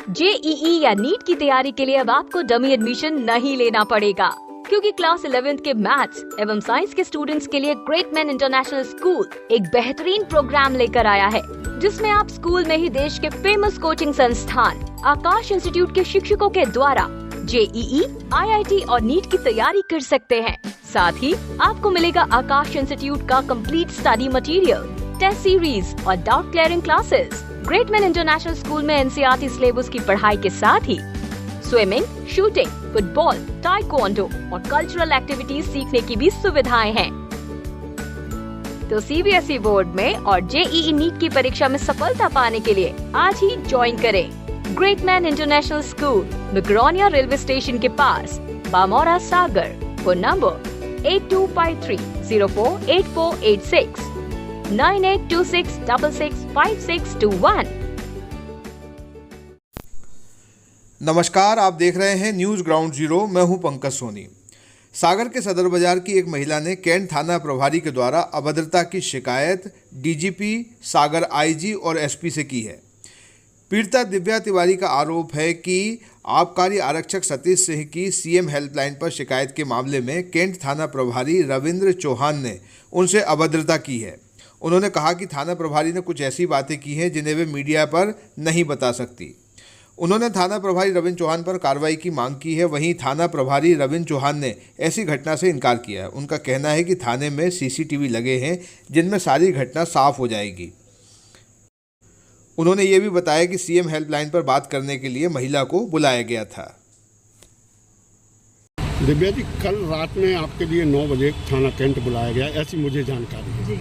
JEE या NEET की तैयारी के लिए अब आपको डमी एडमिशन नहीं लेना पड़ेगा, क्योंकि क्लास 11th के मैथ्स एवं साइंस के स्टूडेंट्स के लिए ग्रेट मैन इंटरनेशनल स्कूल एक बेहतरीन प्रोग्राम लेकर आया है, जिसमें आप स्कूल में ही देश के फेमस कोचिंग संस्थान आकाश इंस्टीट्यूट के शिक्षकों के द्वारा जेईई, आईआईटी और नीट की तैयारी कर सकते हैं। साथ ही आपको मिलेगा आकाश इंस्टीट्यूट का complete study material, test series और doubt clearing classes. Great man international school में एनसीईआरटी सिलेबस की पढ़ाई के साथ ही स्विमिंग, शूटिंग, फुटबॉल, ताइक्वांडो और कल्चरल एक्टिविटीज सीखने की भी सुविधाएं हैं। तो सीबीएसई बोर्ड में और जेईई नीट की परीक्षा में सफलता पाने के लिए आज ही ज्वाइन करें great man international school, Makronia railway station के पास, बामोरा, सागर। Phone number 8253048486 9826665621। नमस्कार, आप देख रहे हैं न्यूज़ ग्राउंड जीरो। मैं हूं पंकज सोनी। सागर के सदर बाजार की एक महिला ने कैंट थाना प्रभारी के द्वारा अभद्रता की शिकायत डीजीपी, सागर आईजी और एसपी से की है। पीड़िता दिव्या तिवारी का आरोप है कि आबकारी आरक्षक सतीश सिंह की सीएम हेल्पलाइन पर शिकायत के मामले में कैंट थाना प्रभारी रविंद्र चौहान ने उनसे अभद्रता की है। उन्होंने कहा कि थाना प्रभारी ने कुछ ऐसी बातें की हैं जिन्हें वे मीडिया पर नहीं बता सकती। उन्होंने थाना प्रभारी रविंद्र चौहान पर कार्रवाई की मांग की है। वहीं थाना प्रभारी रविंद्र चौहान ने ऐसी घटना से इनकार किया है। उनका कहना है कि थाने में सीसीटीवी लगे हैं जिनमें सारी घटना साफ हो जाएगी। उन्होंने ये भी बताया कि सीएम हेल्पलाइन पर बात करने के लिए महिला को बुलाया गया था। दिव्या जी, कल रात में आपके लिए 9 बजे थाना कैंट बुलाया गया, ऐसी मुझे जानकारी है।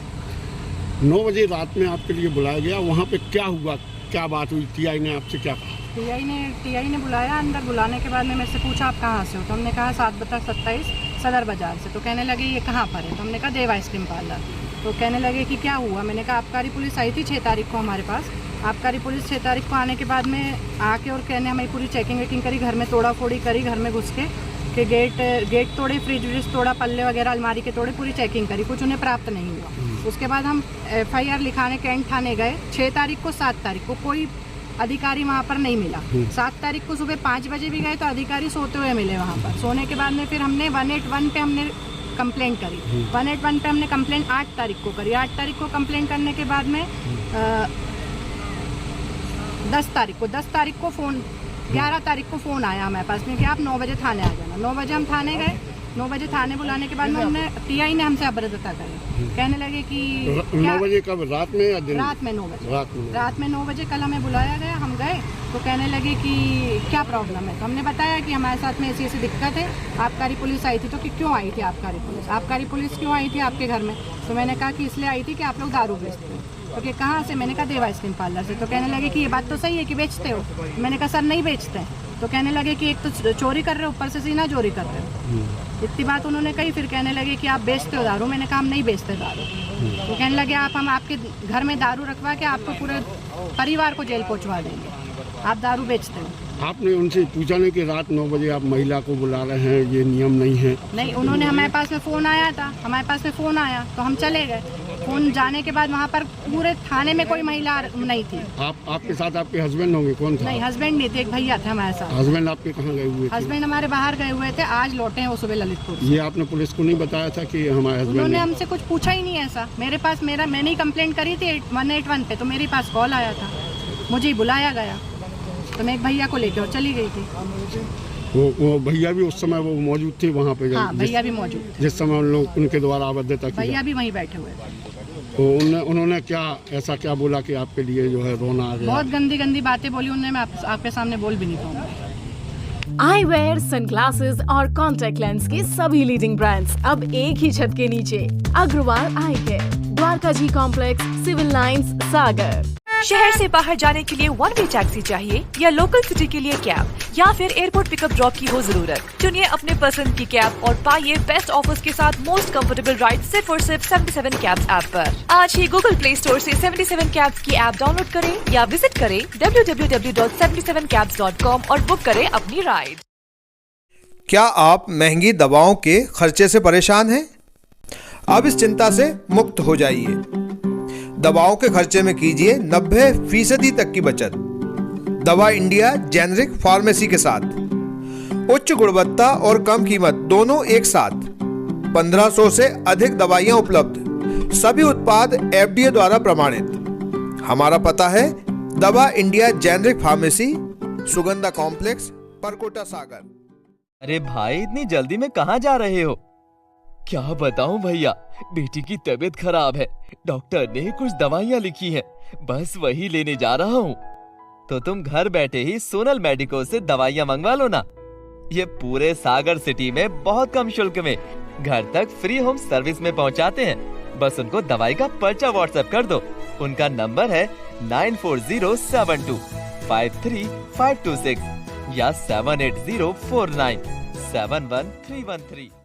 9 बजे रात में आपके लिए बुलाया गया, वहाँ पे क्या हुआ, क्या बात हुई? टीआई ने आपसे क्या कहा? टीआई ने बुलाया। अंदर बुलाने के बाद में मेरे से पूछा आप कहाँ से हो, तो हमने कहा 7/27 सदर बाजार से। तो कहने लगे ये कहाँ पर है, तो हमने कहा देव आइसक्रीम पार्लर। तो कहने लगे कि क्या हुआ। मैंने कहा आबकारी पुलिस आई थी 6 तारीख को हमारे पास। आबकारी पुलिस 6 तारीख को आने के बाद में आके और कहने हमें पूरी चेकिंग वेकिंग करी, घर में तोड़ा फोड़ी करी, घर में घुस के गेट तोड़े, फ्रिज व्रिज तोड़ा, पल्ले वगैरह अलमारी के तोड़े, पूरी चेकिंग करी, कुछ उन्हें प्राप्त नहीं हुआ। उसके बाद हम FIR लिखाने कैंट थाने गए 6 तारीख को। 7 तारीख को कोई अधिकारी वहाँ पर नहीं मिला। 7 तारीख को सुबह 5 बजे भी गए तो अधिकारी सोते हुए मिले वहाँ पर। सोने के बाद में फिर हमने 181 पे हमने कंप्लेंट करी। 181 पे हमने कंप्लेंट 8 तारीख को करी। 8 तारीख को कंप्लेंट करने के बाद में 10 तारीख को फ़ोन 11 तारीख को फ़ोन आया हमारे पास में कि आप 9 बजे थाने आ जाना। 9 बजे हम थाने गए। 9 बजे थाने बुलाने के बाद में हमने टीआई ने हमसे अभद्रता करी। कहने लगे कि 9 बजे कब, रात में या दिन? रात में 9 बजे। रात में 9 बजे कल हमें बुलाया गया। हम गए तो कहने लगे कि क्या प्रॉब्लम है। तो हमने बताया कि हमारे साथ में ऐसी दिक्कत है। आबकारी पुलिस आई थी। तो कि क्यों आई थी आबकारी पुलिस क्यों आई थी आपके घर में? तो मैंने कहा कि इसलिए आई थी कि आप लोग दारू बेचते हो। तो कि कहाँ से? मैंने कहा देव आइसक्रीम पार्लर से। तो कहने लगे कि ये बात तो सही है कि बेचते हो। मैंने कहा सर नहीं बेचते हैं। तो कहने लगे कि एक तो चोरी कर रहे हो, ऊपर से सीना चोरी कर रहे हो। इतनी बात उन्होंने कही। फिर कहने लगे कि आप बेचते हो दारू। मैंने कहा हम नहीं बेचते दारू। तो कहने लगे हम आपके घर में दारू रखवा के आपको पूरे परिवार को जेल पहुंचवा देंगे, आप दारू बेचते हो। आपने उनसे पूछा नहीं कि रात 9 बजे आप महिला को बुला रहे हैं, ये नियम नहीं है? नहीं, उन्होंने हमारे पास में फ़ोन आया था। तो हम चले गए। फ़ोन जाने के बाद वहाँ पर पूरे थाने में कोई महिला नहीं थी। आपके साथ आपके हस्बैंड होंगे? कौन था? नहीं, हस्बैंड नहीं थे, एक भैया थे हमारे साथ। हस्बैंड आपके कहाँ गए हुए थे? हस्बैंड हमारे बाहर गए हुए थे, आज लौटे हैं वो सुबह ललितपुर। ये आपने पुलिस को नहीं बताया था कि हमारे हस्बैंड? उन्होंने हमसे कुछ पूछा ही नहीं ऐसा। मेरे पास मैंने ही कंप्लेंट करी थी 181 पे, तो मेरे पास कॉल आया था, मुझे ही बुलाया गया। तो मैं एक भैया को लेकर और चली गई थी। वो भैया भी उस समय वो मौजूद थे वहाँ पे? हाँ, भैया भी मौजूद थे। जिस समय उनके द्वारा अभद्रता की, भैया भी वहीं बैठे हुए थे। तो उन्होंने क्या बोला कि आपके लिए जो है रोना आ गया? बहुत गंदी बातें बोली उन्होंने। मैं आपके सामने बोल भी नहीं पाऊंगी। आई वेयर, सनग्लासेस और कॉन्टैक्ट लेंस के सभी लीडिंग ब्रांड्स अब एक ही छत के नीचे। अग्रवाल आई केयर, द्वारका जी कॉम्प्लेक्स, सिविल लाइंस, सागर। शहर से बाहर जाने के लिए वन वे टैक्सी चाहिए या लोकल सिटी के लिए कैब या फिर एयरपोर्ट पिकअप ड्रॉप की हो जरूरत? चुनिए अपने पसंद की कैब और पाइए बेस्ट ऑफर्स के साथ मोस्ट कंफर्टेबल राइड सिर्फ और सिर्फ 77 कैब्स ऐप पर। आज ही गूगल प्ले स्टोर से 77 कैब्स की ऐप डाउनलोड करें या विजिट करें www.77cabs.com और बुक करें अपनी राइड। क्या आप महंगी दवाओं के खर्चे से परेशान हैं? अब इस चिंता से मुक्त हो जाइए। दवाओं के खर्चे में कीजिए 90% तक की बचत। दवा इंडिया जेनेरिक फार्मेसी के साथ। उच्च गुणवत्ता और कम कीमत दोनों एक साथ। 1500 से अधिक दवाइयां उपलब्ध, सभी उत्पाद FDA द्वारा प्रमाणित। हमारा पता है दवा India generic pharmacy, Sugandha complex, Parkota Sagar. अरे भाई, इतनी जल्दी में कहाँ जा रहे हो? क्या बताऊं भैया, बेटी की तबीयत खराब है, डॉक्टर ने कुछ दवाइयाँ लिखी हैं, बस वही लेने जा रहा हूँ। तो तुम घर बैठे ही सोनल मेडिको से दवाइयाँ मंगवा लो ना। ये पूरे सागर सिटी में बहुत कम शुल्क में घर तक फ्री होम सर्विस में पहुँचाते हैं। बस उनको दवाई का पर्चा व्हाट्सएप कर दो। उनका नंबर है 9407253526 या 7804971313।